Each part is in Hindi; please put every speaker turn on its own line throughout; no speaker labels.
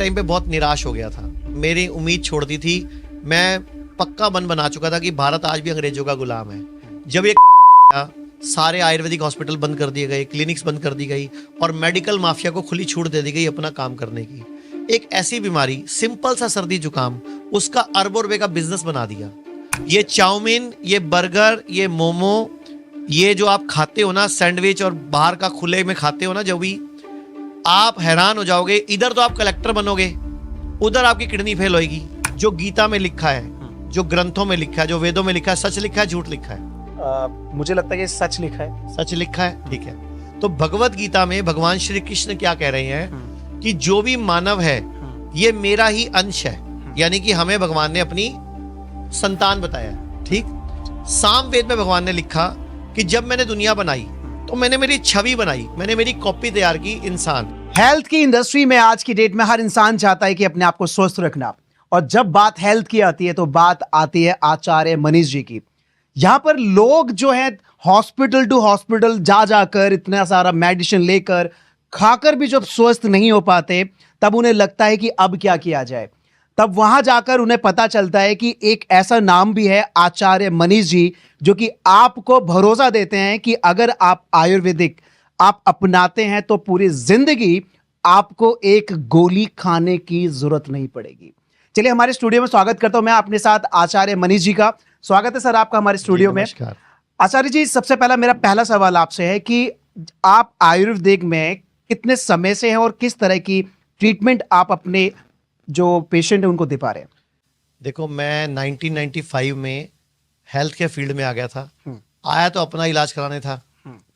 टाइम पे बहुत निराश हो गया था। मेरी उम्मीद छोड़ दी थी। मैं पक्का मन बना चुका था कि भारत आज भी अंग्रेजों का गुलाम है। जब ये सारे आयुर्वेदिक हॉस्पिटल बंद कर दिए गए, क्लिनिक्स बंद कर दी गई और मेडिकल माफिया को खुली छूट दे दी गई अपना काम करने की। एक ऐसी बीमारी, सिंपल सा सर्दी जुकाम, उसका अरबों रुपए का बिजनेस बना दिया। ये चाउमीन, ये बर्गर, ये मोमो, ये जो आप खाते हो ना, सैंडविच और बाहर का खुले में खाते हो ना, जब भी आप हैरान हो जाओगे। इधर तो आप कलेक्टर बनोगे, उधर आपकी किडनी फेल होएगी। जो गीता में लिखा है, जो ग्रंथों में लिखा है, जो वेदों में लिखा है, सच लिखा है, झूठ लिखा है?
मुझे लगता है कि सच लिखा है।
सच लिखा है, ठीक है। तो भगवत गीता में भगवान श्री कृष्ण क्या कह रहे हैं कि जो भी मानव है ये मेरा ही अंश है, यानी कि हमें भगवान ने अपनी संतान बताया, ठीक। सामवेद में भगवान ने लिखा कि जब मैंने दुनिया बनाई तो मैंने मेरी छवि बनाई, मैंने मेरी कॉपी तैयार की, इंसान।
हेल्थ की इंडस्ट्री में आज की डेट में हर इंसान चाहता है कि अपने आप को स्वस्थ रखना, और जब बात हेल्थ की आती है तो बात आती है आचार्य मनीष जी की। यहां पर लोग जो है हॉस्पिटल टू हॉस्पिटल जा जाकर इतना सारा मेडिसिन लेकर खाकर भी जब स्वस्थ नहीं हो पाते, तब उन्हें लगता है कि अब क्या किया जाए। तब वहां जाकर उन्हें पता चलता है कि एक ऐसा नाम भी है, आचार्य मनीष जी, जो कि आपको भरोसा देते हैं कि अगर आप आयुर्वेदिक आप अपनाते हैं तो पूरी जिंदगी आपको एक गोली खाने की जरूरत नहीं पड़ेगी। चलिए, हमारे स्टूडियो में स्वागत करता हूं मैं अपने साथ आचार्य मनीष जी का। स्वागत है सर आपका हमारे स्टूडियो में। आचार्य जी, सबसे पहला मेरा पहला सवाल आपसे है कि आप आयुर्वेदिक में कितने समय से हैं और किस तरह की ट्रीटमेंट आप अपने जो पेशेंट है उनको दे पा रहे हैं?
देखो, मैं 1995 में हेल्थ के फील्ड में आ गया था। आया तो अपना इलाज कराने था,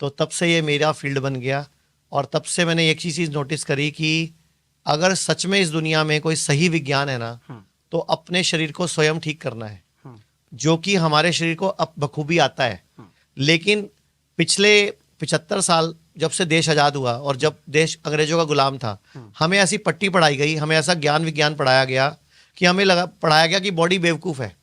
तो तब से ये मेरा फील्ड बन गया। और तब से मैंने एक चीज़ नोटिस करी कि अगर सच में इस दुनिया में कोई सही विज्ञान है ना, तो अपने शरीर को स्वयं ठीक करना है, जो कि हमारे शरीर को अब बखूबी आता है। लेकिन पिछले 75 साल जब से देश आज़ाद हुआ और जब देश अंग्रेजों का गुलाम था, हमें ऐसी पट्टी पढ़ाई गई, हमें ऐसा ज्ञान विज्ञान पढ़ाया गया कि हमें पढ़ाया गया कि बॉडी बेवकूफ़ है,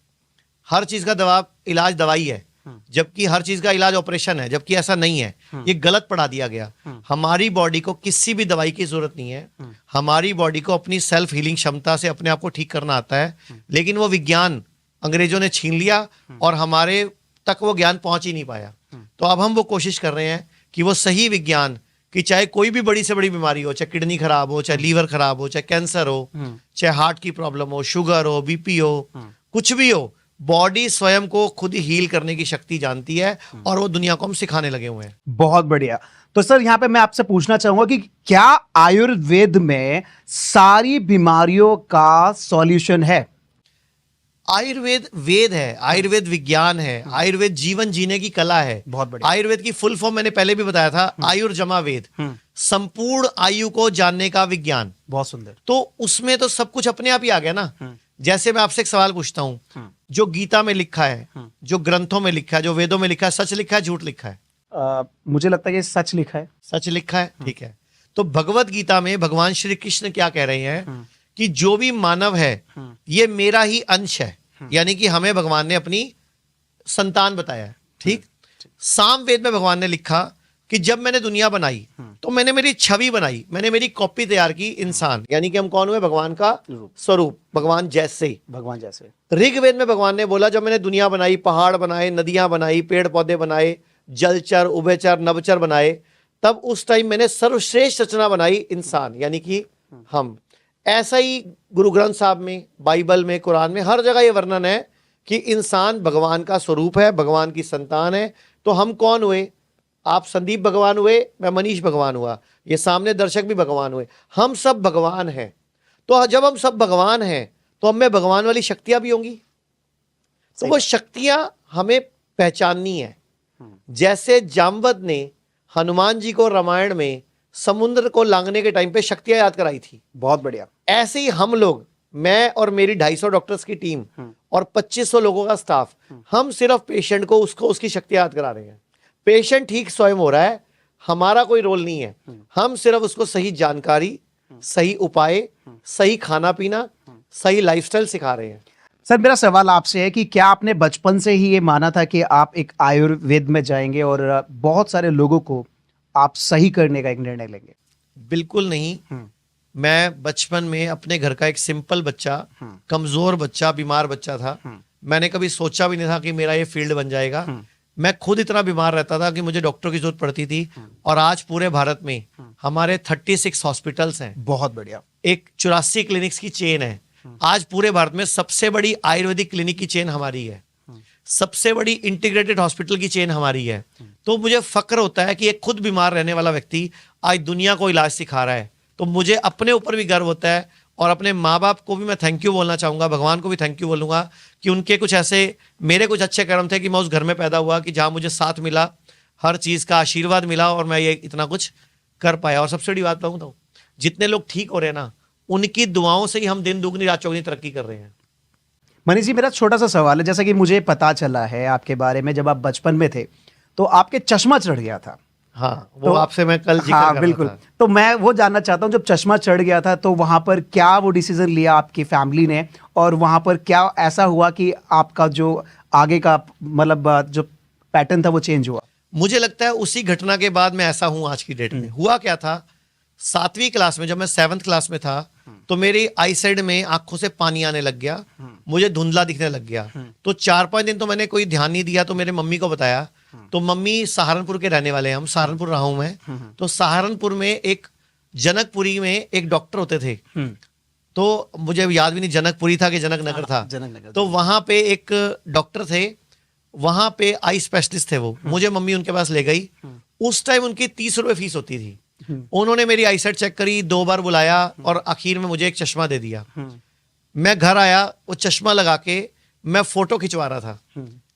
हर चीज़ का इलाज दवाई है, जबकि हर चीज़ का इलाज ऑपरेशन है, जबकि ऐसा नहीं है। ये गलत पढ़ा दिया गया। हमारी बॉडी को किसी भी दवाई की जरूरत नहीं है। हमारी बॉडी को अपनी सेल्फ हीलिंग क्षमता से अपने आप को ठीक करना आता है। लेकिन वो विज्ञान अंग्रेजों ने छीन लिया और हमारे तक वो ज्ञान पहुंच ही नहीं पाया। तो अब हम वो कोशिश कर रहे हैं कि वो सही विज्ञान, कि चाहे कोई भी बड़ी से बड़ी बीमारी हो, चाहे किडनी खराब हो, चाहे लीवर खराब हो, चाहे कैंसर हो, चाहे हार्ट की प्रॉब्लम हो, शुगर हो, बीपी हो, कुछ भी हो, बॉडी स्वयं को खुद हील करने की शक्ति जानती है और वो दुनिया को हम सिखाने लगे हुए हैं।
बहुत बढ़िया। तो सर, यहाँ पे मैं आपसे पूछना चाहूंगा कि क्या आयुर्वेद में सारी बीमारियों का सॉल्यूशन है?
आयुर्वेद वेद है, आयुर्वेद विज्ञान है, आयुर्वेद जीवन जीने की कला है।
बहुत बढ़िया।
आयुर्वेद की फुल फॉर्म मैंने पहले भी बताया था, आयुर्जमा वेद, संपूर्ण आयु को जानने का विज्ञान।
बहुत सुंदर।
तो उसमें तो सब कुछ अपने आप ही आ गया ना। जैसे मैं आपसे एक सवाल पूछता हूं, जो गीता में लिखा है, जो ग्रंथों में लिखा है, जो वेदों में लिखा है, सच लिखा है, झूठ लिखा है?
मुझे लगता है कि सच लिखा है।
सच लिखा है, ठीक है। तो भगवत गीता में भगवान श्री कृष्ण क्या कह रहे हैं कि जो भी मानव है ये मेरा ही अंश है, यानी कि हमें भगवान ने अपनी संतान बताया है, ठीक। सामवेद में भगवान ने लिखा कि जब मैंने दुनिया बनाई तो मैंने मेरी छवि बनाई, मैंने मेरी कॉपी तैयार की, इंसान, यानी कि हम कौन हुए? भगवान का स्वरूप, भगवान जैसे।
भगवान जैसे।
ऋग्वेद में भगवान ने बोला जब मैंने दुनिया बनाई, पहाड़ बनाए, नदियां बनाई, पेड़ पौधे बनाए, जलचर, उभयचर, नवचर बनाए, तब उस टाइम मैंने सर्वश्रेष्ठ रचना बनाई, इंसान, यानी कि हम। ऐसा ही गुरु ग्रंथ साहब में, बाइबल में, कुरान में, हर जगह ये वर्णन है कि इंसान भगवान का स्वरूप है, भगवान की संतान है। तो हम कौन हुए? आप संदीप भगवान हुए, मैं मनीष भगवान हुआ, ये सामने दर्शक भी भगवान हुए, हम सब भगवान हैं। तो जब हम सब भगवान हैं तो हमें भगवान वाली शक्तियां भी होंगी। तो वो शक्तियां हमें पहचाननी है। जैसे जामवंत ने हनुमान जी को रामायण में समुद्र को लांघने के टाइम पे शक्तियां याद कराई थी।
बहुत बढ़िया।
ऐसे ही हम लोग, मैं और मेरी 250 डॉक्टर्स की टीम और 2500 लोगों का स्टाफ, हम सिर्फ पेशेंट को उसकी शक्तियां याद करा रहे हैं। पेशेंट ठीक स्वयं हो रहा है, हमारा कोई रोल नहीं है। हम सिर्फ उसको सही जानकारी, सही उपाय, सही खाना पीना, सही लाइफस्टाइल सिखा रहे हैं।
सर, मेरा सवाल आपसे है कि क्या आपने बचपन से ही ये माना था कि आप एक आयुर्वेद में जाएंगे और बहुत सारे लोगों को आप सही करने का एक निर्णय लेंगे?
बिल्कुल नहीं। मैं बचपन में अपने घर का एक सिंपल बच्चा, कमजोर बच्चा, बीमार बच्चा था। मैंने कभी सोचा भी नहीं था कि मेरा ये फील्ड बन जाएगा। मैं खुद इतना बीमार रहता था कि मुझे डॉक्टर की जरूरत पड़ती थी। और आज पूरे भारत में हमारे 36 हॉस्पिटल्स हैं।
बहुत बढ़िया।
एक 84 क्लिनिक्स की चेन है। आज पूरे भारत में सबसे बड़ी आयुर्वेदिक क्लिनिक की चेन हमारी है। सबसे बड़ी इंटीग्रेटेड हॉस्पिटल की चेन हमारी है। तो मुझे फक्र होता है कि एक खुद बीमार रहने वाला व्यक्ति आज दुनिया को इलाज सिखा रहा है। तो मुझे अपने ऊपर भी गर्व होता है और अपने माँ बाप को भी मैं थैंक यू बोलना चाहूंगा, भगवान को भी थैंक यू बोलूंगा कि उनके कुछ ऐसे मेरे कुछ अच्छे कर्म थे कि मैं उस घर में पैदा हुआ कि जहां मुझे साथ मिला, हर चीज का आशीर्वाद मिला और मैं ये इतना कुछ कर पाया। और सबसे बड़ी बात बताऊं, जितने लोग ठीक हो रहे हैं ना, उनकी दुआओं से ही हम दिन दुगनी रात चौगुनी तरक्की कर रहे हैं।
मनीष जी, मेरा छोटा सा सवाल है। जैसा कि मुझे पता चला है आपके बारे में, जब आप बचपन में थे तो आपके चश्मा चढ़ गया था।
हाँ, वो
तो
आपसे मैं कल जिक्र
हाँ
कर रहा
बिल्कुल।
था।
तो मैं वो जानना चाहता हूँ, जब चश्मा चढ़ गया था तो वहां पर क्या वो डिसीजन लिया आपकी फैमिली ने, और वहां पर क्या ऐसा हुआ कि आपका जो आगे का मतलब जो पैटर्न था वो चेंज हुआ?
मुझे लगता है उसी घटना के बाद मैं ऐसा हूं आज की डेट में। हुआ क्या था, 7वीं क्लास में, जब मैं 7th क्लास में था, तो मेरी आई साइड में आंखों से पानी आने लग गया, मुझे धुंधला दिखने लग गया। तो 4-5 दिन तो मैंने कोई ध्यान नहीं दिया। तो मेरे मम्मी को बताया, तो मम्मी सहारनपुर के रहने वाले हैं, हम सहारनपुर रहा हूं मैं। तो सहारनपुर में एक जनकपुरी में एक डॉक्टर होते थे। तो मुझे याद भी नहीं जनकपुरी था कि जनकनगर था।
जनकनगर।
तो वहां पे एक डॉक्टर थे, वहां पे आई स्पेशलिस्ट थे वो। मुझे मम्मी उनके पास ले गई। उस टाइम उनकी 30 रुपए फीस होती थी। उन्होंने मेरी आई साइट चेक करी, 2 बार बुलाया और आखिर में मुझे एक चश्मा दे दिया। मैं घर आया, वो चश्मा लगा के मैं फोटो खिंचवा रहा था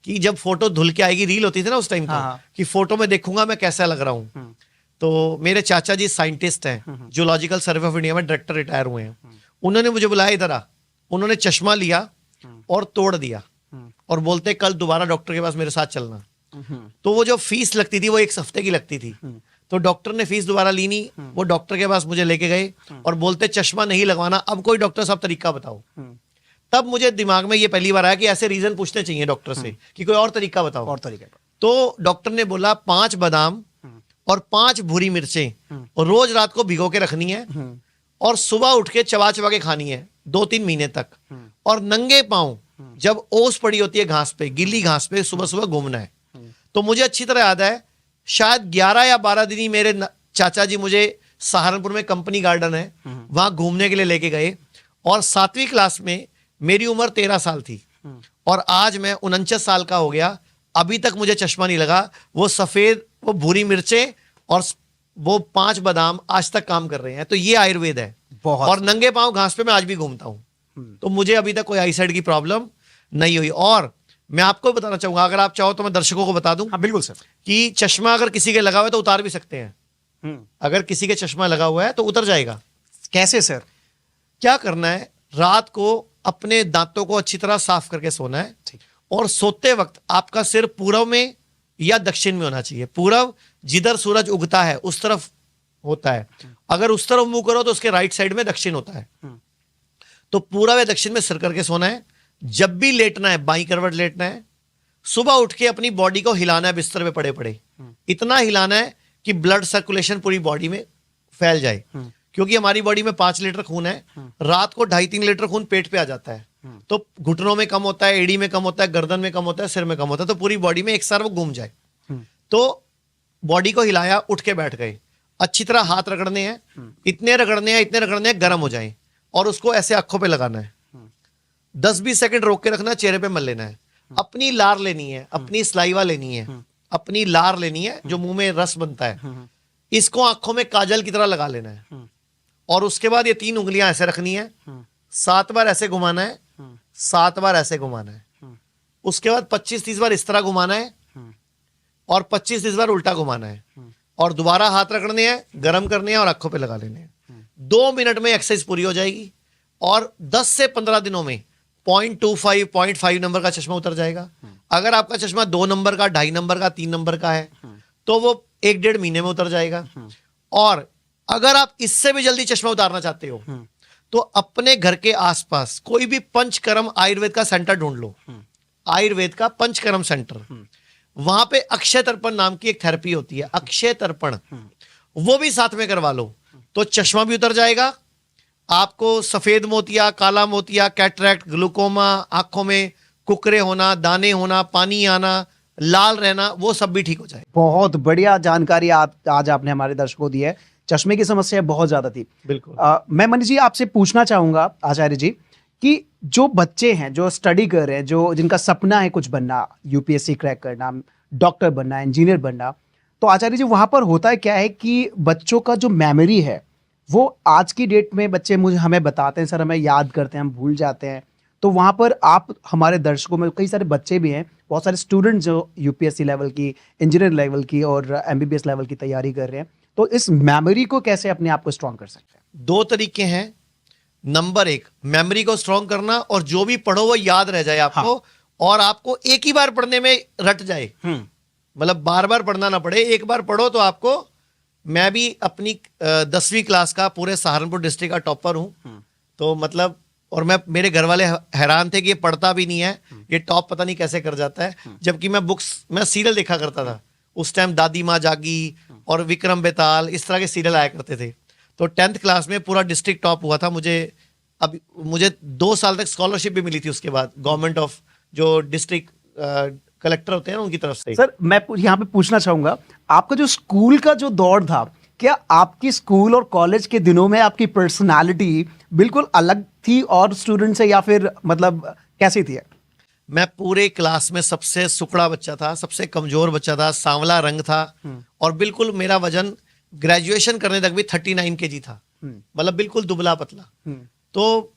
कि जब फोटो धुल के आएगी, रील होती थी ना उस टाइम तो, कि फोटो में देखूंगा मैं कैसा लग रहा हूं। तो मेरे चाचा जी साइंटिस्ट हैं, जूलॉजिकल सर्वे ऑफ इंडिया में डायरेक्टर रिटायर हुए हैं। उन्होंने मुझे बुलाया, इधर आ। उन्होंने चश्मा लिया और तोड़ दिया और बोलते कल दोबारा डॉक्टर के पास मेरे साथ चलना। तो वो जो फीस लगती थी वो 1 हफ्ते की लगती थी। तो डॉक्टर ने फीस दोबारा ली नहीं। वो डॉक्टर के पास मुझे लेके गए और बोलते चश्मा नहीं लगवाना, अब कोई डॉक्टर साहब तरीका बताओ। तब मुझे दिमाग में ये पहली बार आया कि ऐसे रीजन पूछने चाहिए डॉक्टर से कि कोई और तरीका बताओ।
और तरीका?
तो डॉक्टर ने बोला 5 बादाम और 5 भूरी मिर्चें और रोज रात को भिगो के रखनी है और सुबह उठ के चबा चबा के खानी है 2-3 महीने तक। और नंगे पांव जब ओस पड़ी होती है घास पे, गीली घास पे, सुबह सुबह घूमना है। तो मुझे अच्छी तरह याद है, शायद 11 या 12 दिन ही मेरे चाचा जी मुझे सहारनपुर में कंपनी गार्डन है, वहां घूमने के लिए लेके गए। और 7वीं क्लास में मेरी उम्र 13 साल थी और आज मैं 49 साल का हो गया। अभी तक मुझे चश्मा नहीं लगा। वो सफेद, वो भूरी मिर्चें और वो 5 बादाम आज तक काम कर रहे हैं। तो ये आयुर्वेद है। और नंगे पांव घास पे मैं आज भी घूमता हूं। तो मुझे अभी तक कोई आई साइड की प्रॉब्लम नहीं हुई। और मैं आपको बताना चाहूंगा, अगर आप चाहो तो मैं दर्शकों को बता दूं।
हाँ बिल्कुल सर।
कि चश्मा अगर किसी के लगा हुआ है तो उतार भी सकते हैं। अगर किसी के चश्मा लगा हुआ है तो उतर जाएगा।
कैसे सर?
क्या करना है, रात को अपने दांतों को अच्छी तरह साफ करके सोना है और सोते वक्त आपका सिर पूरब में या दक्षिण में होना चाहिए। पूरब जिधर सूरज उगता है उस तरफ होता है। अगर उस तरफ मुंह करो तो उसके राइट साइड में दक्षिण होता है। तो पूरब या दक्षिण में सिर करके सोना है। जब भी लेटना है बाईं करवट लेटना है। सुबह उठ के अपनी बॉडी को हिलाना है, बिस्तर पे पड़े पड़े इतना हिलाना है कि ब्लड सर्कुलेशन पूरी बॉडी में फैल जाए। क्योंकि हमारी बॉडी में 5 लीटर खून है, रात को 2.5-3 लीटर खून पेट पे आ जाता है। तो घुटनों में कम होता है, एड़ी में कम होता है, गर्दन में कम होता है, सिर में कम होता है। तो पूरी बॉडी में एक साथ वो घूम जाए। तो बॉडी को हिलाया, उठ के बैठ गए। अच्छी तरह हाथ रगड़ने हैं, इतने रगड़ने हैं गर्म हो जाए और उसको ऐसे आंखों पे लगाना है। 10-20 सेकंड रोक के रखना, चेहरे पे मल लेना है। अपनी लार लेनी है, अपनी सलाइवा लेनी है, अपनी लार लेनी है जो मुंह में रस बनता है। इसको आंखों में काजल की तरह लगा लेना है और उसके बाद ये 3 उंगलियां ऐसे रखनी है। 7 बार ऐसे घुमाना है, 7 बार ऐसे घुमाना है। उसके बाद 25-30 बार इस तरह घुमाना है और 25-30 बार उल्टा घुमाना है। और दोबारा हाथ रगड़ने हैं, गर्म करने हैं और आंखों पे लगा लेने हैं। 2 मिनट में एक्सरसाइज पूरी हो जाएगी और 10 से 15 दिनों में 0.25, 0.5 नंबर का चश्मा उतर जाएगा। अगर आपका चश्मा 2 नंबर का, 2.5 नंबर का, 3 नंबर का है तो वो 1-1.5 महीने में उतर जाएगा। और अगर आप इससे भी जल्दी चश्मा उतारना चाहते हो तो अपने घर के आसपास कोई भी पंचकर्म आयुर्वेद का सेंटर ढूंढ लो। आयुर्वेद का पंचकर्म सेंटर, वहां पे अक्षय तर्पण नाम की एक थेरेपी होती है, अक्षय तर्पण, वो भी साथ में करवा लो तो चश्मा भी उतर जाएगा आपको सफेद मोतिया, काला मोतिया, कैटरैक्ट, ग्लूकोमा, आंखों में कुकरे होना, दाने होना, पानी आना, लाल रहना, वो सब भी ठीक हो जाए।
बहुत बढ़िया जानकारी आज आपने हमारे दर्शकों को दी है। चश्मे की समस्या बहुत ज्यादा थी।
बिल्कुल।
मैं मनीष जी आपसे पूछना चाहूंगा आचार्य जी कि जो बच्चे हैं जो स्टडी कर रहे हैं, जो जिनका सपना है कुछ बनना, यूपीएससी क्रैक करना, डॉक्टर बनना, इंजीनियर बनना, तो आचार्य जी वहां पर होता है क्या है कि बच्चों का जो मेमोरी है वो आज की डेट में बच्चे हमें बताते हैं, सर हमें याद करते हैं, हम भूल जाते हैं। तो वहां पर आप हमारे दर्शकों में कई सारे बच्चे भी हैं, बहुत सारे स्टूडेंट जो यूपीएससी लेवल की, इंजीनियर लेवल की और एमबीबीएस लेवल की तैयारी कर रहे हैं, तो इस मेमोरी को कैसे अपने आप को स्ट्रॉन्ग कर सकते हैं?
2 तरीके हैं। नंबर 1, मेमोरी को स्ट्रॉन्ग करना, और जो भी पढ़ो वो याद रह जाए आपको।
हाँ।
और आपको एक ही बार पढ़ने में रट जाए, मतलब बार बार पढ़ना ना पड़े, एक बार पढ़ो तो आपको। मैं भी अपनी 10वीं क्लास का पूरे सहारनपुर डिस्ट्रिक्ट का टॉपर हूं, तो मतलब, और मेरे घर वाले हैरान थे कि ये पढ़ता भी नहीं है, ये टॉप पता नहीं कैसे कर जाता है। जबकि मैं सीरियल देखा करता था उस टाइम, दादी माँ जागी और विक्रम बेताल, इस तरह के सीरियल आया करते थे। तो 10th क्लास में पूरा डिस्ट्रिक्ट टॉप हुआ था। मुझे 2 साल तक स्कॉलरशिप भी मिली थी उसके बाद, गवर्नमेंट ऑफ, जो डिस्ट्रिक्ट कलेक्टर होते हैं ना, उनकी तरफ से।
सर मैं यहाँ पे पूछना चाहूंगा, आपका जो स्कूल का जो दौर था, क्या आपकी स्कूल और कॉलेज के दिनों में आपकी पर्सनालिटी बिल्कुल अलग थी और स्टूडेंट से, या फिर मतलब कैसी थी?
मैं पूरे क्लास में सबसे सुकड़ा बच्चा था, सबसे कमजोर बच्चा था, सांवला रंग था, और बिल्कुल मेरा वजन ग्रेजुएशन करने तक भी 39 kg था, मतलब बिल्कुल दुबला पतला। तो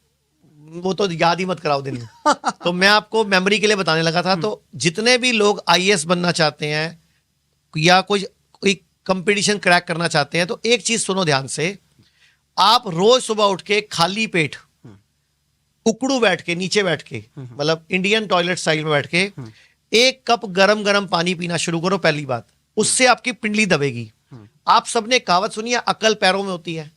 वो तो याद ही मत कराओ दिन में। तो मैं आपको मेमोरी के लिए बताने लगा था। तो जितने भी लोग आईएएस बनना चाहते हैं या कोई कंपटीशन क्रैक करना चाहते हैं, तो एक चीज सुनो ध्यान से। आप रोज सुबह उठ के खाली पेट, उकड़ू बैठ के, नीचे बैठ के, मतलब इंडियन टॉयलेट स्टाइल में बैठ के 1 कप गरम गरम पानी पीना शुरू करो। पहली बात, उससे आपकी पिंडली दबेगी। आप सबने कहावत सुनी है, अकल पैरों में होती है,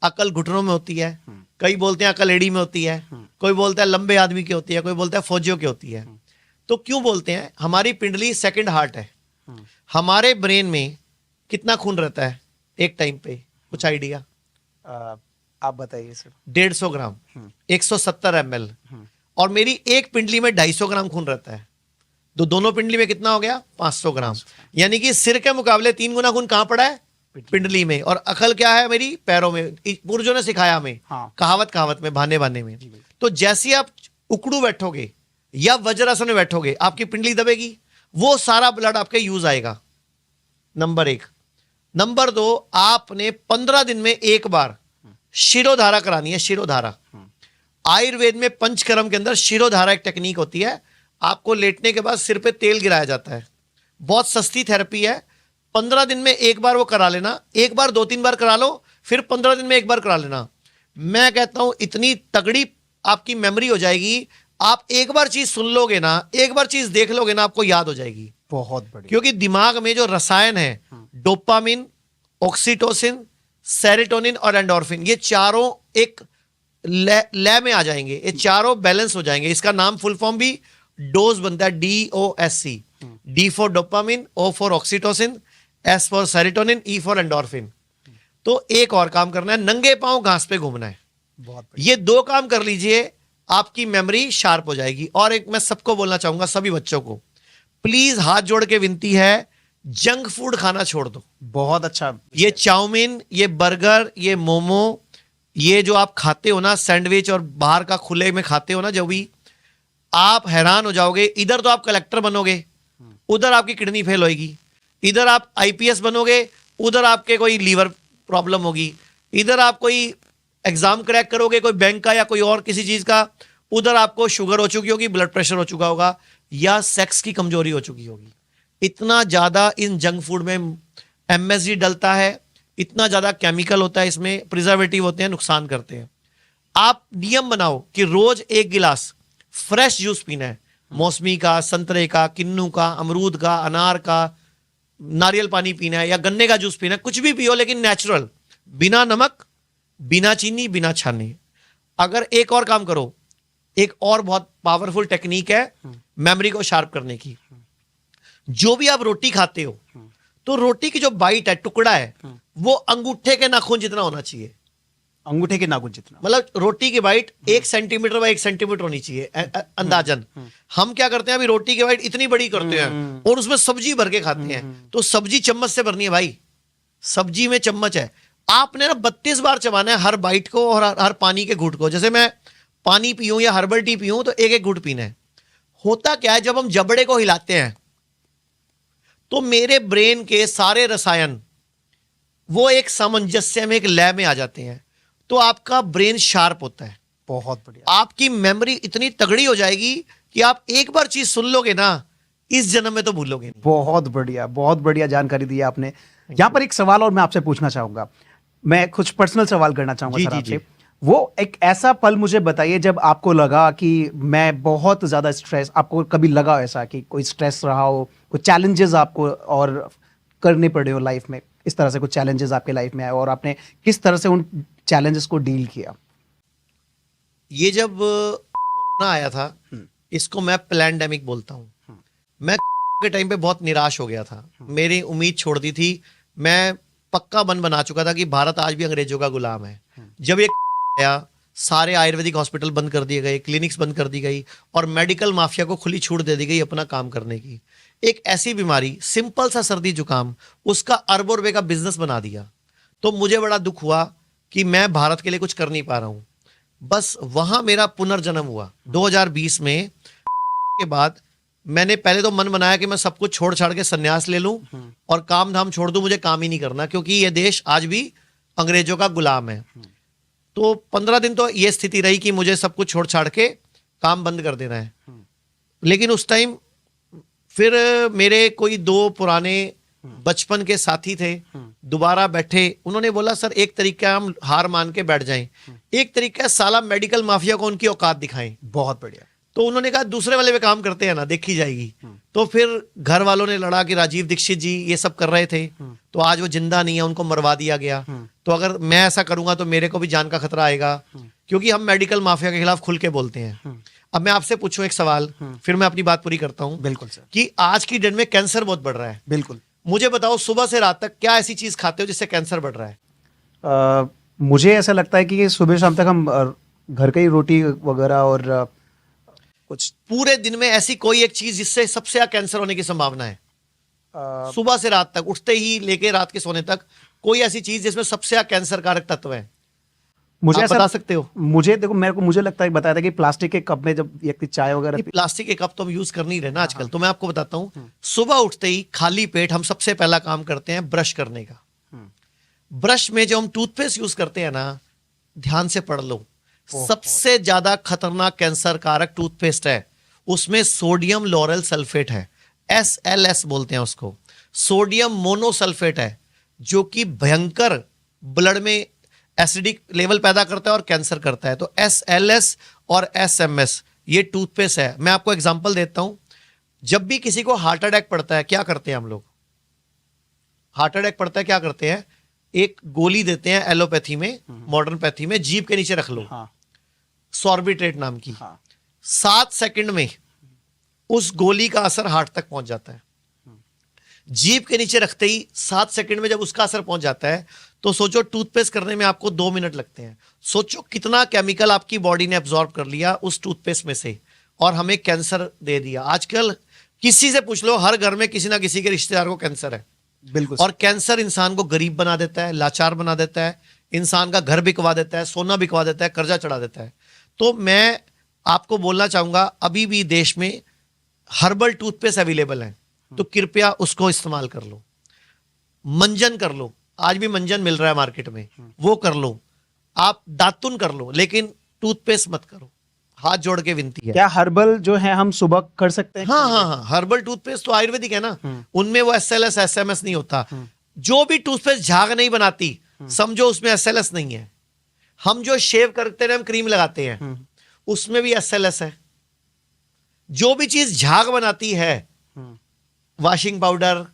अकल घुटनों में होती है, कई बोलते हैं अकल एड़ी में होती है, कोई बोलता है लंबे आदमी की होती है, कोई बोलता है फौजियों की होती है। तो क्यों बोलते हैं? हमारी पिंडली सेकंड हार्ट है। हमारे ब्रेन में कितना खून रहता है एक टाइम पे, कुछ आइडिया?
आप बताइए सर।
150 ग्राम, 170 ml, और मेरी एक पिंडली में 250 ग्राम खून रहता है। तो दोनों पिंडली में कितना हो गया? 500 ग्राम। यानी कि सिर के मुकाबले 3 गुना खून कहां पड़ा है? पिंडली में। और अकल क्या है मेरी? पैरों में। पुरजों ने सिखाया हमें, कहावत में, बहाने में। तो जैसे आप उकड़ू बैठोगे या वज्रासन में बैठोगे, आपकी पिंडली दबेगी, वो सारा ब्लड आपके यूज आएगा। नंबर 1। नंबर 2, आपने 15 दिन में एक बार शिरोधारा करानी है। शिरोधारा, आयुर्वेद में पंचकर्म के अंदर शिरोधारा एक टेक्निक होती है। आपको लेटने के बाद सिर पे तेल गिराया जाता है, बहुत सस्ती थेरेपी है। 15 दिन में एक बार वो करा लेना। एक बार 2-3 बार करा लो, फिर 15 दिन में एक बार करा लेना। मैं कहता हूं इतनी तगड़ी आपकी मेमोरी हो जाएगी, आप एक बार चीज सुन लोगे ना, एक बार चीज देख लोगे ना, आपको याद हो जाएगी।
बहुत बढ़िया।
क्योंकि दिमाग में जो रसायन है, डोपामिन, ऑक्सीटोसिन, सेरोटोनिन और एंडोर्फिन, ये चारों एक लय में आ जाएंगे, ये चारों बैलेंस हो जाएंगे। इसका नाम फुल फॉर्म भी डोज बनता है, DOSC। D for dopamine, O for oxytocin, S for serotonin, E for endorphin. तो एक और काम करना है, नंगे पांव घास पे घूमना है।
बहुत
ये 2 काम कर लीजिए, आपकी मेमोरी शार्प हो जाएगी। और एक मैं सबको बोलना चाहूंगा, सभी बच्चों को, प्लीज हाथ जोड़ के विनती है, जंक फूड खाना छोड़ दो।
बहुत अच्छा।
ये चाउमीन, ये बर्गर, ये मोमो, ये जो आप खाते हो ना, सैंडविच और बाहर का खुले में खाते हो ना, जो भी, आप हैरान हो जाओगे। इधर तो आप कलेक्टर बनोगे, उधर आपकी किडनी फेल होगी। इधर आप IPS बनोगे, उधर आपके कोई लीवर प्रॉब्लम होगी। इधर आप कोई एग्जाम क्रैक करोगे, कोई बैंक का या कोई और किसी चीज का, उधर आपको शुगर हो चुकी होगी, ब्लड प्रेशर हो चुका होगा, या सेक्स की कमजोरी हो चुकी होगी। इतना ज्यादा इन जंक फूड में MSG डलता है, इतना ज्यादा केमिकल होता है इसमें, प्रिजर्वेटिव होते हैं, नुकसान करते हैं। आप नियम बनाओ कि रोज 1 गिलास फ्रेश जूस पीना है, मौसमी का, संतरे का, किन्नू का, अमरूद का, अनार का, नारियल पानी पीना है या गन्ने का जूस पीना है, कुछ भी पियो लेकिन नेचुरल, बिना नमक, बिना चीनी, बिना छाने। अगर एक और काम करो, एक और बहुत पावरफुल टेक्निक है मेमोरी को शार्प करने की। जो भी आप रोटी खाते हो, तो रोटी की जो बाइट है, टुकड़ा है, वो अंगूठे के नाखून जितना होना चाहिए।
अंगूठे के नाखून जितना।
मतलब रोटी की बाइट 1 सेंटीमीटर बाय 1 सेंटीमीटर होनी चाहिए अंदाजन। हम क्या करते हैं, अभी रोटी की बाइट इतनी बड़ी करते हैं और उसमें सब्जी भर के खाते हैं। तो सब्जी चम्मच से भरनी है भाई, सब्जी में चम्मच है, आपने ना 32 बार चबाना है हर बाइट को और हर पानी के घूंट को। जैसे मैं पानी पीऊं या हर्बल टी पीऊं तो एक एक घूंट पीना है। होता क्या है, जब हम जबड़े को हिलाते हैं तो मेरे ब्रेन के सारे रसायन वो एक सामंजस्य में, एक लय में आ जाते हैं, तो आपका ब्रेन शार्प होता है।
बहुत बढ़िया।
आपकी मेमोरी इतनी तगड़ी हो जाएगी कि आप एक बार चीज सुन लोगे ना, इस जन्म में तो भूलोगे नहीं।
बहुत बढ़िया, बहुत बढ़िया जानकारी दी आपने। यहाँ पर एक सवाल और मैं आपसे पूछना चाहूंगा, मैं कुछ पर्सनल सवाल करना चाहूंगा
जी,
सर
जी,
आपसे।
जी।
वो एक ऐसा पल मुझे बताइए जब आपको लगा कि मैं बहुत ज्यादा स्ट्रेस, आपको कभी लगा ऐसा कि कोई स्ट्रेस रहा हो, कोई चैलेंजेस आपको और करने पड़े हो लाइफ में, इस तरह से कुछ चैलेंजेस आपके लाइफ में आए और आपने किस तरह से उन चैलेंजेस को डील किया?
ये जब कोरोना आया था, इसको मैं प्लैंडेमिक बोलता हूं। मैं के टाइम पे बहुत निराश हो गया था, मेरी उम्मीद छोड़ दी थी। मैं पक्का मन बना चुका था कि भारत आज भी अंग्रेजों का गुलाम है। जब ये आया, सारे आयुर्वेदिक हॉस्पिटल बंद कर दिए गए, क्लिनिक्स बंद कर दी गई और मेडिकल माफिया को खुली छूट दे दी गई अपना काम करने की। एक ऐसी बीमारी, सिंपल सा सर्दी जुकाम, उसका अरबों रुपए का बिजनेस बना दिया। तो मुझे बड़ा दुख हुआ कि मैं भारत के लिए कुछ कर नहीं पा रहा हूं। बस वहां मेरा पुनर्जन्म हुआ 2020 में। के बाद मैंने पहले तो मन बनाया कि मैं सब कुछ छोड़ छाड़ के सन्यास ले लूं और काम धाम छोड़ दूं, मुझे काम ही नहीं करना, क्योंकि ये देश आज भी अंग्रेजों का गुलाम है। तो 15 दिन तो ये स्थिति रही कि मुझे सब कुछ छोड़ छाड़ के काम बंद कर देना है। लेकिन उस टाइम फिर मेरे कोई 2 पुराने बचपन के साथी थे, दोबारा बैठे, उन्होंने बोला सर एक तरीका हम हार मान के बैठ जाएं, एक तरीका साला मेडिकल माफिया को उनकी औकात दिखाएं।
बहुत बढ़िया।
तो उन्होंने कहा दूसरे वाले पे काम करते हैं ना, देखी जाएगी। तो फिर घर वालों ने लड़ा कि राजीव दीक्षित जी ये सब कर रहे थे, तो आज वो जिंदा नहीं है, उनको मरवा दिया गया। तो अगर मैं ऐसा करूंगा तो मेरे को भी जान का खतरा आएगा, क्योंकि हम मेडिकल माफिया के खिलाफ खुल के बोलते हैं। अब मैं आपसे पूछूं एक सवाल, फिर मैं अपनी बात पूरी करता हूं।
बिल्कुल सर।
कि आज की डेट में कैंसर बहुत बढ़ रहा है।
बिल्कुल।
मुझे बताओ सुबह से रात तक क्या ऐसी चीज खाते हो जिससे कैंसर बढ़ रहा है?
मुझे ऐसा लगता है कि सुबह शाम तक हम घर का ही रोटी वगैरह और कुछ।
पूरे दिन में ऐसी कोई एक चीज जिससे सबसे ज्यादा कैंसर होने की संभावना है? सुबह से रात तक, उठते ही लेके रात के सोने तक, कोई ऐसी चीज जिसमें सबसे ज्यादा कैंसर कारक तत्व है?
मुझे
आप
ऐसा
बता सकते हो?
मुझे देखो, मुझे लगता है, बताया था कि प्लास्टिक के कप में जब व्यक्ति चाय वगैरह
प्लास्टिक के कप तो हम यूज कर नहीं रहे ना आजकल। तो मैं आपको बताता हूं, सुबह उठते ही खाली पेट हम सबसे पहला काम करते हैं ब्रश करने का। ब्रश में जो हम टूथपेस्ट यूज करते हैं ना, ध्यान से पढ़ लो, सबसे ज्यादा खतरनाक कैंसर कारक टूथपेस्ट है। उसमें सोडियम लॉरेल सल्फेट है, SLS बोलते हैं उसको। सोडियम मोनोसल्फेट है, जो कि भयंकर ब्लड में एसिडिक लेवल पैदा करता है और कैंसर करता है। तो SLS और SMS ये टूथपेस्ट है। मैं आपको एग्जांपल देता हूं। जब भी किसी को हार्ट अटैक पड़ता है, क्या करते हैं हम लोग? हार्ट अटैक पड़ता है, क्या करते हैं? एक गोली देते हैं एलोपैथी में, मॉडर्न पैथी में, जीभ के नीचे रख लो, सॉर्बिट्रेट नाम की। 7 सेकंड में उस गोली का असर हार्ट तक पहुंच जाता है। जीभ के नीचे रखते ही 7 सेकंड में जब उसका असर पहुंच जाता है, तो सोचो टूथपेस्ट करने में आपको 2 मिनट लगते हैं। सोचो कितना केमिकल आपकी बॉडी ने एब्जॉर्ब कर लिया उस टूथपेस्ट में से और हमें कैंसर दे दिया। आजकल किसी से पूछ लो, हर घर में किसी ना किसी के रिश्तेदार को कैंसर है।
बिल्कुल।
और कैंसर इंसान को गरीब बना देता है, लाचार बना देता है, इंसान का घर बिकवा देता है, सोना बिकवा देता है, कर्जा चढ़ा देता है। तो मैं आपको बोलना चाहूंगा, अभी भी देश में हर्बल टूथपेस्ट अवेलेबल है, तो कृपया उसको इस्तेमाल कर लो। मंजन कर लो, आज भी मंजन मिल रहा है मार्केट में, वो कर लो। आप दातुन कर लो, लेकिन टूथपेस्ट मत करो। हाथ जोड़ के विनती है।
क्या हर्बल जो है हम सुबह कर सकते हैं?
हाँ, हर्बल टूथपेस्ट तो आयुर्वेदिक है ना, उनमें वो SLS SMS नहीं होता। जो भी टूथपेस्ट झाग नहीं बनाती, समझो उसमें SLS नहीं है। हम जो शेव करते हैं, हम क्रीम लगाते हैं, उसमें भी SLS है। जो भी चीज झाग बनाती है, वॉशिंग पाउडर,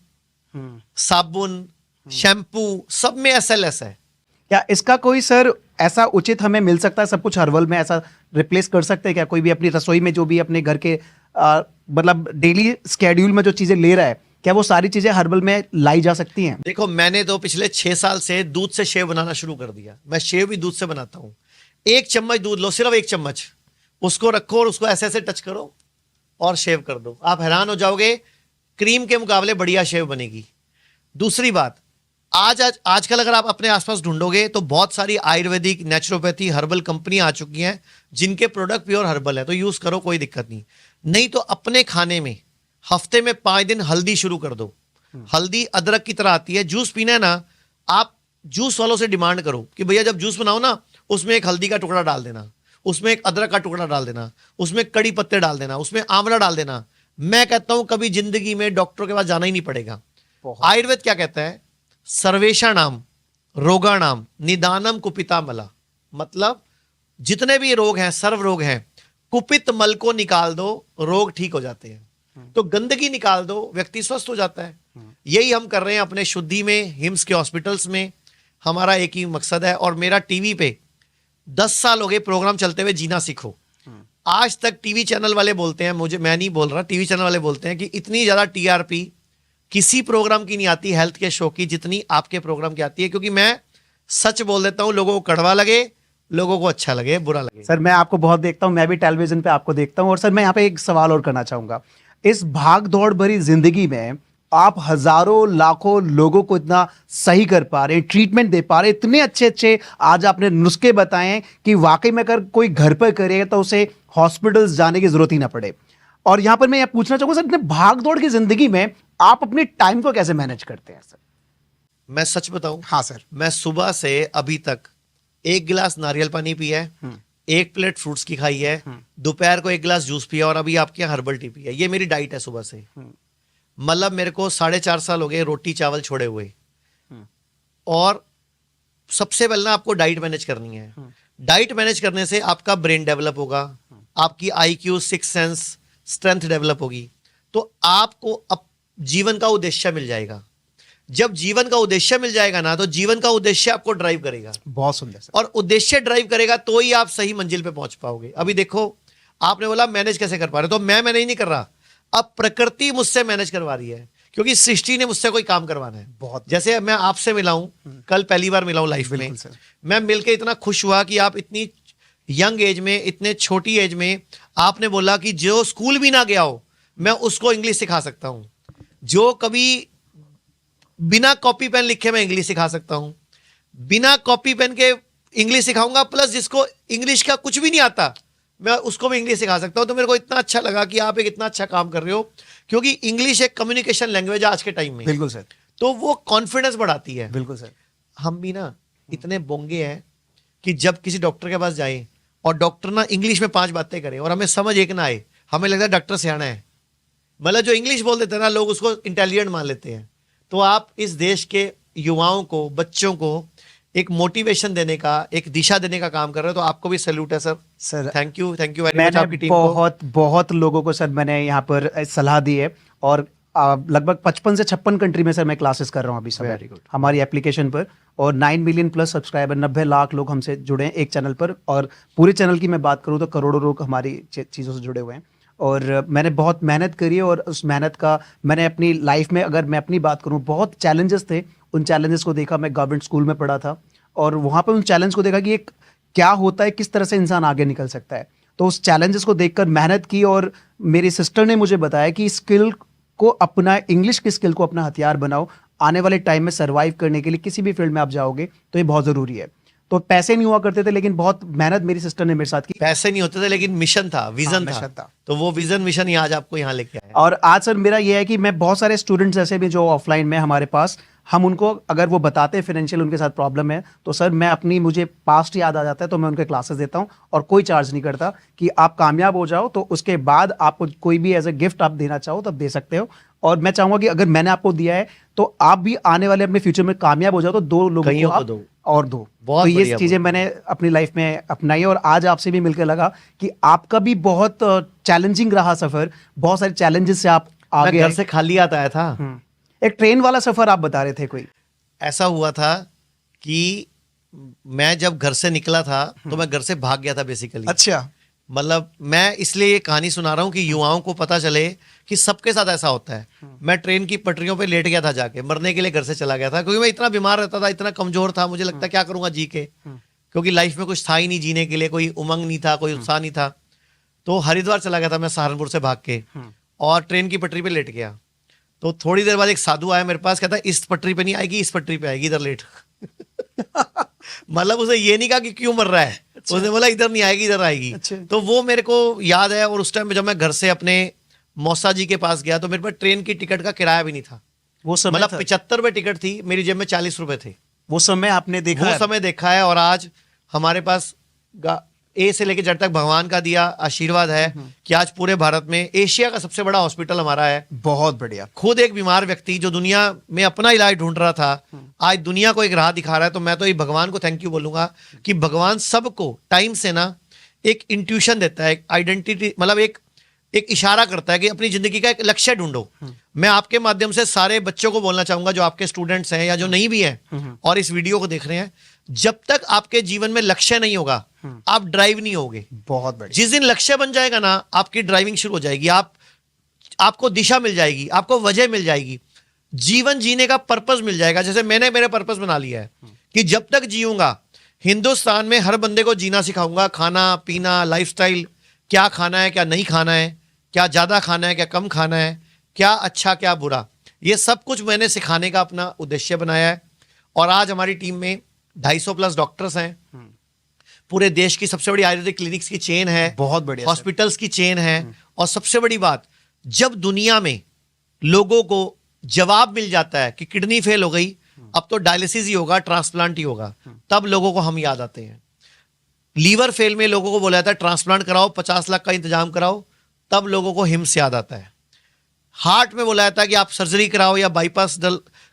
साबुन, शैम्पू, सब में SLS है।
क्या इसका कोई सर ऐसा उचित हमें मिल सकता है? सब कुछ हर्बल में ऐसा रिप्लेस कर सकते हैं क्या? कोई भी अपनी रसोई में जो भी अपने घर के मतलब डेली स्केड्यूल में जो चीजें ले रहा है, क्या वो सारी चीजें हर्बल में लाई जा सकती हैं?
देखो, मैंने तो पिछले 6 साल से दूध से शेव बनाना शुरू कर दिया। मैं शेव भी दूध से बनाता हूं। 1 चम्मच दूध लो, सिर्फ 1 चम्मच, उसको रखो और उसको ऐसे ऐसे टच करो और शेव कर दो। आप हैरान हो जाओगे, क्रीम के मुकाबले बढ़िया शेव बनेगी। दूसरी बात, आजकल अगर आप अपने आसपास ढूंढोगे तो बहुत सारी आयुर्वेदिक, नेचुरोपैथी, हर्बल कंपनी आ चुकी हैं जिनके प्रोडक्ट प्योर हर्बल है, तो यूज करो, कोई दिक्कत नहीं। नहीं तो अपने खाने में हफ्ते में 5 दिन हल्दी शुरू कर दो। हल्दी अदरक की तरह आती है, जूस पीना है ना, आप जूस वालों से डिमांड करो कि भैया जब जूस बनाओ ना, उसमें एक हल्दी का टुकड़ा डाल देना, उसमें एक अदरक का टुकड़ा डाल देना, उसमें कड़ी पत्ते डाल देना, उसमें आंवला डाल देना। मैं कहता हूं कभी जिंदगी में डॉक्टर के पास जाना ही नहीं पड़ेगा। आयुर्वेद क्या कहता है? सर्वेषाणाम रोगाणाम निदानम कुपिता मला, मतलब जितने भी रोग हैं, सर्व रोग हैं, कुपित मल को निकाल दो, रोग ठीक हो जाते हैं। तो गंदगी निकाल दो, व्यक्ति स्वस्थ हो जाता है। यही हम कर रहे हैं अपने शुद्धि में, हिम्स के हॉस्पिटल्स में। हमारा एक ही मकसद है, और मेरा टीवी पे 10 साल हो गए प्रोग्राम चलते हुए, जीना सीखो। आज तक टीवी चैनल वाले बोलते हैं, मुझे, मैं नहीं बोल रहा, टीवी चैनल वाले बोलते हैं कि इतनी ज्यादा टीआरपी किसी प्रोग्राम की नहीं आती हेल्थ के शो की जितनी आपके प्रोग्राम की आती है। क्योंकि मैं सच बोल देता हूं, लोगों को कड़वा लगे, लोगों को अच्छा लगे, बुरा लगे।
सर मैं आपको बहुत देखता हूं, मैं भी टेलीविजन पे आपको देखता हूं। और सर मैं यहाँ पे एक सवाल और करना चाहूंगा, इस भाग दौड़ भरी जिंदगी में आप हजारों लाखों लोगों को इतना सही कर पा रहे हैं, ट्रीटमेंट दे पा रहे हैं, इतने अच्छे अच्छे आज आपने नुस्खे बताए हैं कि वाकई में अगर कोई घर पर करेगा तो उसे हॉस्पिटल्स जाने की जरूरत ही ना पड़े। और यहां पर मैं यह पूछना चाहूंगा सर, इतने भाग दौड़ की जिंदगी में आप अपने टाइम को कैसे मैनेज करते हैं सर?
मैं सच बताऊं?
हाँ सर।
मैं सुबह से अभी तक 1 गिलास नारियल पानी पिया है, 1 प्लेट फ्रूट्स की खाई है, दोपहर को 1 गिलास जूस पिया, और अभी आपके यहाँ हर्बल टी पिया। ये मेरी डाइट है सुबह से। मतलब मेरे को 4.5 साल हो गए रोटी चावल छोड़े हुए। और सबसे पहले आपको डाइट मैनेज करनी है। डाइट मैनेज करने से आपका ब्रेन डेवलप होगा, आपकी IQ, six sense, strength develop होगी, तो आपको अब जीवन का उद्देश्य मिल जाएगा। जब जीवन का उद्देश्य मिल जाएगा ना, तो जीवन का उद्देश्य आपको ड्राइव करेगा।
बहुत सुंदर सर।
और उद्देश्य ड्राइव करेगा तो ही आप सही मंजिल पे पहुंच पाओगे। अभी देखो, आपने बोला मैनेज कैसे कर पा रहे, तो मैं मैनेज नहीं कर रहा, अब प्रकृति मुझसे मैनेज करवा रही है, क्योंकि सृष्टि ने मुझसे कोई काम करवाना है।
बहुत।
जैसे मैं आपसे मिला हूं, कल पहली बार मिला हूं लाइफ में, मैं मिलकर इतना खुश हुआ कि आप इतनी यंग एज में, इतने छोटी एज में आपने बोला कि जो स्कूल भी ना गया हो मैं उसको इंग्लिश सिखा सकता हूं, जो कभी बिना कॉपी पेन लिखे मैं इंग्लिश सिखा सकता हूं, बिना कॉपी पेन के इंग्लिश सिखाऊंगा, प्लस जिसको इंग्लिश का कुछ भी नहीं आता मैं उसको भी इंग्लिश सिखा सकता हूं। तो मेरे को इतना अच्छा लगा कि आप एक इतना अच्छा काम कर रहे हो, क्योंकि इंग्लिश एक कम्युनिकेशन लैंग्वेज है आज के टाइम में।
बिल्कुल सर।
तो वो कॉन्फिडेंस बढ़ाती है।
बिल्कुल सर।
हम भी ना इतने बोंगे हैं कि जब किसी डॉक्टर के पास जाए और डॉक्टर ना इंग्लिश में 5 बातें करे और हमें समझ एक ना आए, हमें लगता है डॉक्टर सियाना है। मतलब जो इंग्लिश बोल देते हैं ना, लोग उसको इंटेलिजेंट मान लेते हैं। तो आप इस देश के युवाओं को, बच्चों को एक मोटिवेशन देने का, एक दिशा देने का काम कर रहे हो, तो आपको भी सैल्यूट है sir.
Sir
thank you very much आपकी टीम को।
बहुत लोगों को सर मैंने यहाँ पर सलाह दी है, और लगभग 55 से 56 कंट्री में सर मैं क्लासेस कर रहा हूँ अभी समय हमारी एप्लीकेशन पर, और 9 मिलियन प्लस सब्सक्राइबर, 90 लाख लोग हमसे जुड़े हैं एक चैनल पर, और पूरे चैनल की मैं बात करूँ तो करोड़ों लोग हमारी चीज़ों से जुड़े हुए हैं। और मैंने बहुत मेहनत करी है, और उस मेहनत का मैंने अपनी लाइफ में, अगर मैं अपनी बात करूँ, बहुत चैलेंजेस थे। उन चैलेंजेस को देखा, मैं गवर्नमेंट स्कूल में पढ़ा था, और वहाँ पर उन चैलेंज को देखा कि एक क्या होता है, किस तरह से इंसान आगे निकल सकता है। तो उस चैलेंजेस को देखकर मेहनत की, और मेरी सिस्टर ने मुझे बताया कि स्किल को अपना, इंग्लिश की स्किल को अपना हथियार बनाओ, आने वाले टाइम में सर्वाइव करने के लिए किसी भी फील्ड में आप जाओगे तो ये बहुत ज़रूरी है। तो पैसे नहीं हुआ करते थे, लेकिन बहुत मेहनत मेरी सिस्टर ने मेरे साथ की।
पैसे नहीं होते थे, लेकिन मिशन था, विजन था। तो वो विजन मिशन ही आज आपको यहाँ लेके आया।
और आज सर मेरा ये है कि मैं बहुत सारे स्टूडेंट्स ऐसे भी जो ऑफलाइन में हमारे पास, हम उनको अगर वो बताते हैं फाइनेंशियल उनके साथ प्रॉब्लम है, तो सर मैं अपनी, मुझे पास्ट याद आ जाता है, तो मैं उनके क्लासेस देता हूँ, और कोई चार्ज नहीं करता कि आप कामयाब हो जाओ तो उसके बाद आपको कोई भी एज ए गिफ्ट आप देना चाहो तब दे सकते हो। और मैं चाहूंगा कि अगर मैंने आपको दिया है तो आप भी आने वाले अपने फ्यूचर में कामयाब हो जाओ, तो 2 लोगों को आप दो और दो। तो ये चीजें मैंने अपनी लाइफ में अपनाई, और आज आपसे भी मिलकर लगा कि आपका भी बहुत चैलेंजिंग रहा सफर, बहुत सारे चैलेंजेस से आप आगे।
घर से खाली आता आया था।
एक ट्रेन वाला सफर आप बता रहे थे, कोई
ऐसा हुआ था कि मैं जब घर से निकला था तो मैं घर से भाग गया था बेसिकली।
अच्छा।
मतलब मैं इसलिए ये कहानी सुना रहा हूँ कि युवाओं को पता चले कि सबके साथ ऐसा होता है। मैं ट्रेन की पटरियों पे लेट गया था, जाके मरने के लिए घर से चला गया था, क्योंकि मैं इतना बीमार रहता था, इतना कमजोर था, मुझे लगता क्या करूंगा जी के, क्योंकि लाइफ में कुछ था ही नहीं जीने के लिए, कोई उमंग नहीं था, कोई उत्साह नहीं था। तो हरिद्वार चला गया था मैं सहारनपुर से भाग के, और ट्रेन की पटरी पे लेट गया। तो थोड़ी देर बाद एक साधु आया मेरे पास, कहता इस पटरी पे नहीं आएगी, इस पटरी पे आएगी, इधर लेट। मतलब उसे ये नहीं कहा कि क्यों मर रहा है, उसने बोला इधर नहीं आएगी, इधर आएगी। तो वो मेरे को याद है। और उस टाइम जब मैं घर से अपने मौसा जी के पास गया तो मेरे पास ट्रेन की टिकट का किराया भी नहीं था।
वो समय
मतलब
था।
75 रुपए टिकट थी, मेरी जेब में 40 रुपए थे।
वो समय आपने देखा
वो
है?
समय देखा है। और आज हमारे पास ए से लेकर जेड तक भगवान का दिया आशीर्वाद है कि आज पूरे भारत में एशिया का सबसे बड़ा हॉस्पिटल हमारा है।
बहुत बढ़िया।
खुद एक बीमार व्यक्ति जो दुनिया में अपना इलाज ढूंढ रहा था, आज दुनिया को एक राह दिखा रहा है। तो मैं तो ये भगवान को थैंक यू बोलूंगा कि भगवान सबको टाइम से ना एक इंट्यूशन देता है, एक आइडेंटिटी, मतलब एक इशारा करता है कि अपनी जिंदगी का एक लक्ष्य ढूंढो। मैं आपके माध्यम से सारे बच्चों को बोलना चाहूंगा, जो आपके स्टूडेंट्स हैं या जो नहीं भी हैं और इस वीडियो को देख रहे हैं, जब तक आपके जीवन में लक्ष्य नहीं होगा आप ड्राइव नहीं होगे।
बहुत बढ़िया।
जिस दिन लक्ष्य बन जाएगा ना, आपकी ड्राइविंग शुरू हो जाएगी, आपको दिशा मिल जाएगी, आपको वजह मिल जाएगी, जीवन जीने का पर्पस मिल जाएगा। जैसे मैंने मेरा पर्पस बना लिया है कि जब तक जीऊंगा हिंदुस्तान में हर बंदे को जीना सिखाऊंगा। खाना पीना, लाइफस्टाइल, क्या खाना है क्या नहीं खाना है, क्या ज्यादा खाना है क्या कम खाना है, क्या अच्छा क्या बुरा, ये सब कुछ मैंने सिखाने का अपना उद्देश्य बनाया है। और आज हमारी टीम में 250 प्लस डॉक्टर्स हैं। पूरे देश की सबसे बड़ी आयुर्वेदिक क्लिनिक्स की चेन है,
बहुत बढ़िया।
हॉस्पिटल्स की चेन है। और सबसे बड़ी बात, जब दुनिया में लोगों को जवाब मिल जाता है कि किडनी फेल हो गई, अब तो डायलिसिस ही होगा, ट्रांसप्लांट ही होगा, तब लोगों को हम याद आते हैं। लीवर फेल में लोगों को बोला जाता है ट्रांसप्लांट कराओ, 50 लाख का इंतजाम कराओ, तब लोगों को हिम्स याद आता है। हार्ट में बोला जाता है कि आप सर्जरी कराओ या बाईपास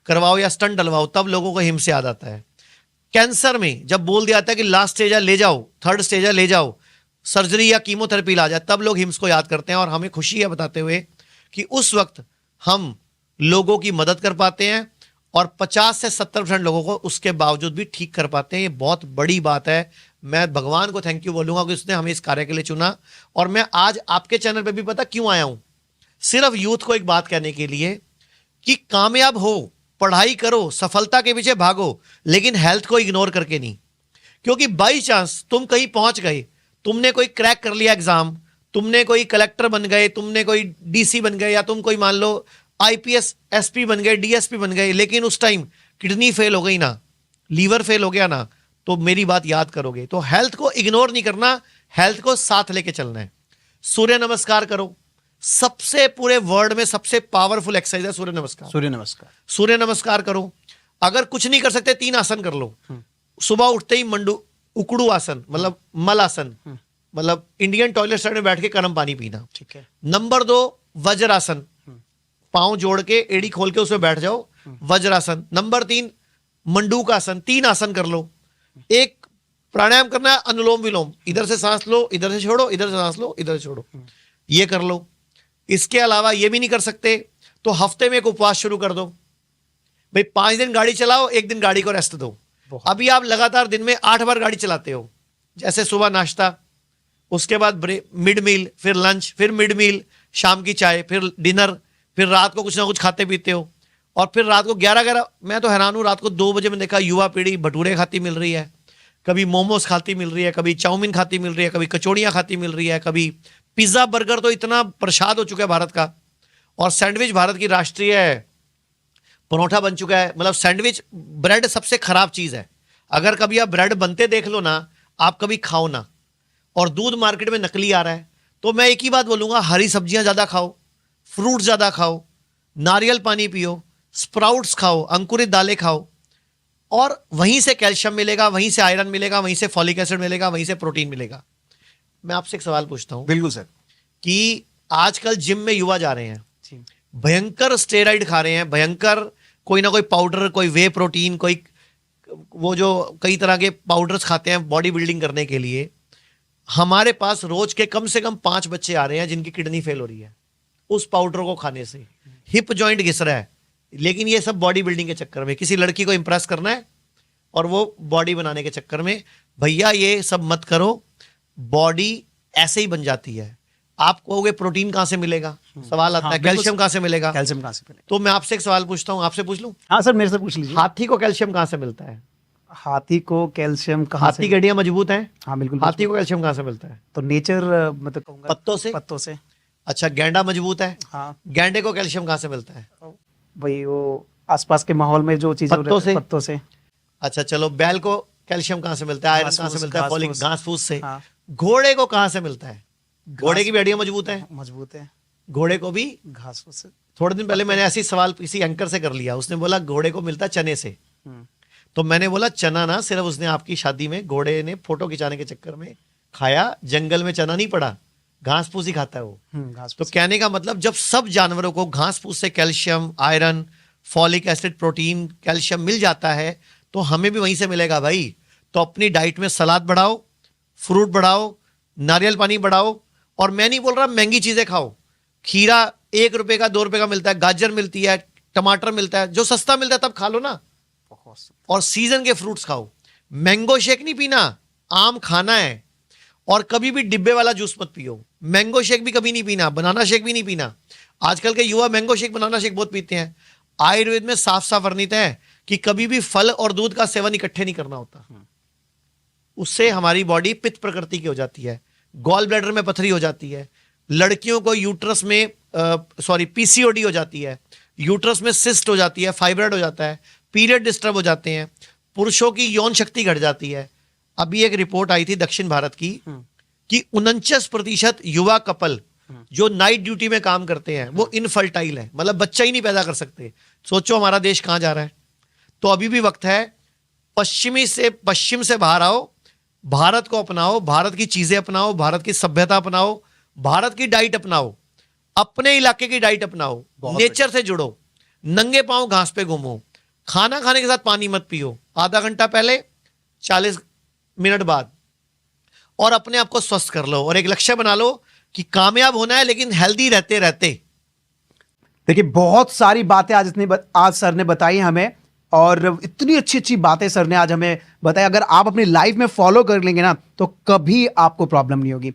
करवाओ या स्टंट डलवाओ, तब लोगों को हिम्स याद आता है। कैंसर में जब बोल दिया जाता है कि लास्ट स्टेज है ले जाओ, थर्ड स्टेज है ले जाओ, सर्जरी या कीमोथेरेपी ला जाए, तब लोग हिम्स को याद करते हैं। और हमें खुशी है बताते हुए कि उस वक्त हम लोगों की मदद कर पाते हैं और 50 से 70% लोगों को उसके बावजूद भी ठीक कर पाते हैं। ये बहुत बड़ी बात है। मैं भगवान को थैंक यू बोलूंगा कि उसने हमें इस कार्य के लिए चुना। और मैं आज आपके चैनल पे भी पता क्यों आया हूं, सिर्फ यूथ को एक बात कहने के लिए कि कामयाब हो, पढ़ाई करो, सफलता के पीछे भागो, लेकिन हेल्थ को इग्नोर करके नहीं। क्योंकि बाई चांस तुम कहीं पहुंच गए, तुमने कोई क्रैक कर लिया एग्जाम, तुमने कोई कलेक्टर बन गए, तुमने कोई डीसी बन गए, या तुम कोई मान लो आईपीएस एसपी बन गए, डीएसपी बन गए, लेकिन उस टाइम किडनी फेल हो गई ना, लीवर फेल हो गया ना, तो मेरी बात याद करोगे। तो हेल्थ को इग्नोर नहीं करना, हेल्थ को साथ लेके चलना है। सूर्य नमस्कार करो, सबसे पूरे वर्ल्ड में सबसे पावरफुल एक्सरसाइज है सूर्य नमस्कार।
सूर्य नमस्कार।
सूर्य नमस्कार करो। अगर कुछ नहीं कर सकते 3 आसन कर लो। सुबह उठते ही उकड़ू आसन, मतलब मल आसन, मतलब इंडियन टॉयलेट साइड में बैठ के गर्म पानी पीना।
ठीक है।
नंबर 2 वज्रासन, पांव जोड़ के एड़ी खोल के उसमें बैठ जाओ, वज्रासन। नंबर 3 मंडूक आसन, 3 आसन कर लो। एक प्राणायाम करना है, अनुलोम विलोम, इधर से सांस लो, इधर से छोड़ो, इधर से सांस लो, इधर से छोड़ो, ये कर लो। इसके अलावा ये भी नहीं कर सकते तो हफ्ते में एक उपवास शुरू कर दो भाई। 5 दिन गाड़ी चलाओ, 1 दिन गाड़ी को रेस्ट दो। अभी आप लगातार दिन में 8 बार गाड़ी चलाते हो, जैसे सुबह नाश्ता, उसके बाद मिड मील, फिर लंच, फिर मिड मील, शाम की चाय, फिर डिनर, फिर रात को कुछ ना कुछ खाते पीते हो, और फिर रात को 11 मैं तो हैरान हूं, रात को 2 बजे में देखा युवा पीढ़ी भटूरे खाती मिल रही है, कभी मोमोज खाती मिल रही है, कभी चाउमीन खाती मिल रही है, कभी कचौड़ियां खाती मिल रही है, कभी पिज्जा बर्गर। तो इतना प्रसाद हो चुका है भारत का। और सैंडविच भारत की राष्ट्रीय परोठा बन चुका है। मतलब सैंडविच, ब्रेड सबसे खराब चीज है। अगर कभी आप ब्रेड बनते देख लो ना, आप कभी खाओ ना। और दूध मार्केट में नकली आ रहा है। तो मैं एक ही बात बोलूंगा, हरी सब्जियां ज्यादा खाओ, फ्रूट ज्यादा खाओ, नारियल पानी पियो, स्प्राउट्स खाओ, अंकुरित दालें खाओ, और वहीं से कैल्शियम मिलेगा, वहीं से आयरन मिलेगा, वहीं से फॉलिक एसिड मिलेगा, वहीं से प्रोटीन मिलेगा। मैं आपसे एक सवाल पूछता हूं।
बिल्कुल सर।
कि आजकल जिम में युवा जा रहे हैं, भयंकर स्टेरॉइड खा रहे हैं, भयंकर कोई ना कोई पाउडर, कोई वे प्रोटीन, कोई वो जो कई तरह के पाउडर्स खाते हैं बॉडी बिल्डिंग करने के लिए। हमारे पास रोज के कम से कम 5 बच्चे आ रहे हैं जिनकी किडनी फेल हो रही है उस पाउडर को खाने से। हिप जॉइंट घिस रहा है, लेकिन ये सब बॉडी बिल्डिंग के चक्कर में, किसी लड़की को इंप्रेस करना है और वो बॉडी बनाने के चक्कर में। भैया ये सब मत करो। बॉडी ऐसे ही बन जाती है। आप कहोगे प्रोटीन कहाँ से मिलेगा, सवाल आता है कैल्शियम कहाँ से मिलेगा।
कैल्शियम कहाँ से मिलेगा?
तो मैं आपसे एक सवाल पूछता हूँ, आपसे पूछ लूं?
हाँ सर, मेरे से पूछ लीजिए।
हाथी को कैल्शियम कहाँ से मिलता है?
हाथी को कैल्शियम कहाँ से?
हाथी की हड्डियां मजबूत हैं।
हाँ बिल्कुल।
हाथी को कैल्शियम कहाँ से मिलता है?
तो नेचर मतलब कहूँगा
पत्तों से।
पत्तों से।
अच्छा, गैंडा मजबूत है,
हाँ
गैंडे को कैल्शियम कहाँ से मिलता है?
भाई वो आसपास के माहौल में जो चीजें
पत्तों से।
पत्तों से।
अच्छा चलो, बैल को कैल्शियम कहाँ से मिलता है, आयरन कहाँ से मिलता है? फॉलिक,
घास-फूस।
घास फूस से।
हाँ।
घोड़े को कहाँ से मिलता है? घोड़े की भी हड्डियां मजबूत है,
मजबूत है।
घोड़े को भी।
घास से।
थोड़े दिन पहले मैंने ऐसी सवाल किसी एंकर से कर लिया, उसने बोला घोड़े को मिलता है चने से। तो मैंने बोला चना ना, सिर्फ उसने आपकी शादी में घोड़े ने फोटो खिंचाने के चक्कर में खाया, जंगल में चना नहीं पड़ा, घास फूस ही खाता है वो।
घास
तो कहने का मतलब जब सब जानवरों को घास फूस से calcium, iron, folic acid, protein, calcium मिल जाता है, तो हमें भी वहीं से मिलेगा भाई। तो अपनी डाइट में सलाद बढ़ाओ, फ्रूट बढ़ाओ, नारियल पानी बढ़ाओ। और मैं नहीं बोल रहा महंगी चीजें खाओ, खीरा 1 रुपए का 2 रुपए का मिलता है, गाजर मिलती है, टमाटर मिलता है, जो सस्ता मिलता है तब खा लो ना। और सीजन के फ्रूट्स खाओ। मैंगो शेक नहीं पीना, आम खाना है। और कभी भी डिब्बे वाला जूस मत पियो, मैंगो शेक भी कभी नहीं पीना, बनाना शेक भी नहीं पीना। आजकल के युवा मैंगो शेक, बनाना शेक बहुत पीते हैं। आयुर्वेद में साफ साफ वर्णित है कि कभी भी फल और दूध का सेवन इकट्ठे नहीं करना होता। उससे हमारी बॉडी पित्त प्रकृति की हो जाती है, गॉल ब्लैडर में पथरी हो जाती है, लड़कियों को यूट्रस में पीसीओडी हो जाती है, यूट्रस में सिस्ट हो जाती है, फाइब्रॉइड हो जाता है, पीरियड डिस्टर्ब हो जाते हैं, पुरुषों की यौन शक्ति घट जाती है। अभी एक रिपोर्ट आई थी दक्षिण भारत की कि 49% युवा कपल जो नाइट ड्यूटी में काम करते हैं वो इनफर्टाइल है, मतलब बच्चा ही नहीं पैदा कर सकते। सोचो हमारा देश कहां जा रहा है। तो अभी भी वक्त है, पश्चिम से बाहर आओ, भारत को अपनाओ, भारत की चीजें अपनाओ, भारत की सभ्यता अपनाओ, भारत की डाइट अपनाओ, अपने इलाके की डाइट अपनाओ, नेचर से जुड़ो, नंगे पांव घास पे घूमो, खाना खाने के साथ पानी मत पियो, आधा घंटा पहले 40 मिनट बाद, और अपने आप को स्वस्थ कर लो। और एक लक्ष्य बना लो कि कामयाब होना है लेकिन हेल्दी रहते रहते।
देखिए बहुत सारी बातें आज सर ने बताई हमें, और इतनी अच्छी अच्छी बातें सर ने आज हमें बताई। अगर आप अपनी लाइफ में फॉलो कर लेंगे ना तो कभी आपको प्रॉब्लम नहीं होगी।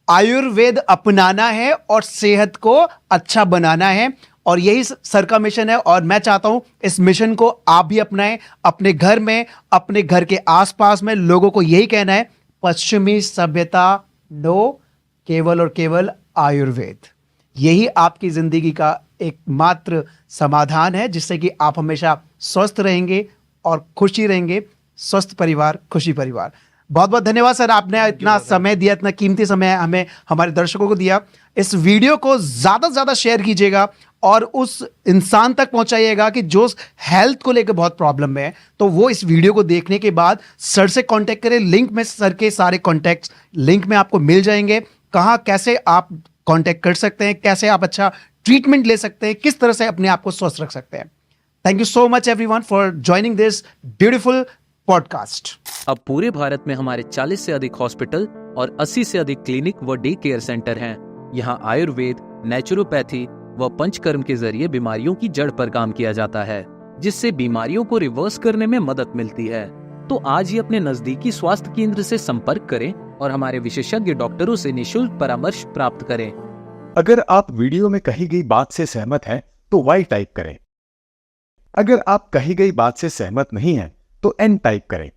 आयुर्वेद अपनाना है और सेहत को अच्छा बनाना है, और यही सर का मिशन है। और मैं चाहता हूं इस मिशन को आप भी अपनाएं, अपने घर में, अपने घर के आसपास में लोगों को यही कहना है, पश्चिमी सभ्यता नो, केवल और केवल आयुर्वेद। यही आपकी जिंदगी का एकमात्र समाधान है, जिससे कि आप हमेशा स्वस्थ रहेंगे और खुशी रहेंगे। स्वस्थ परिवार, खुशी परिवार। बहुत बहुत धन्यवाद सर, आपने इतना समय दिया, इतना कीमती समय हमें, हमारे दर्शकों को दिया। इस वीडियो को ज्यादा से ज्यादा शेयर कीजिएगा और उस इंसान तक पहुंचाइएगा कि जो हेल्थ को लेकर बहुत प्रॉब्लम में है, तो वो इस वीडियो को देखने के बाद सर से कांटेक्ट करें। लिंक में सर के सारे कॉन्टैक्ट्स लिंक में आपको मिल जाएंगे, कहां कैसे आप कांटेक्ट कर सकते हैं, कैसे आप अच्छा ट्रीटमेंट ले सकते हैं, किस तरह से अपने आप को स्वस्थ रख सकते हैं। Thank you so much everyone for joining this beautiful podcast.
अब पूरे भारत में हमारे 40 से अधिक हॉस्पिटल और 80 से अधिक क्लिनिक व डे केयर सेंटर हैं। यहाँ आयुर्वेद, नेचुरोपैथी व पंचकर्म के जरिए बीमारियों की जड़ पर काम किया जाता है, जिससे बीमारियों को रिवर्स करने में मदद मिलती है। तो आज ही अपने नजदीकी स्वास्थ्य केंद्र से संपर्क करें और हमारे विशेषज्ञ डॉक्टरों से निशुल्क परामर्श प्राप्त करें।
अगर आप वीडियो में कही गई बात से सहमत हैं तो Y टाइप करें। अगर आप कही गई बात से सहमत नहीं हैं तो N टाइप करें।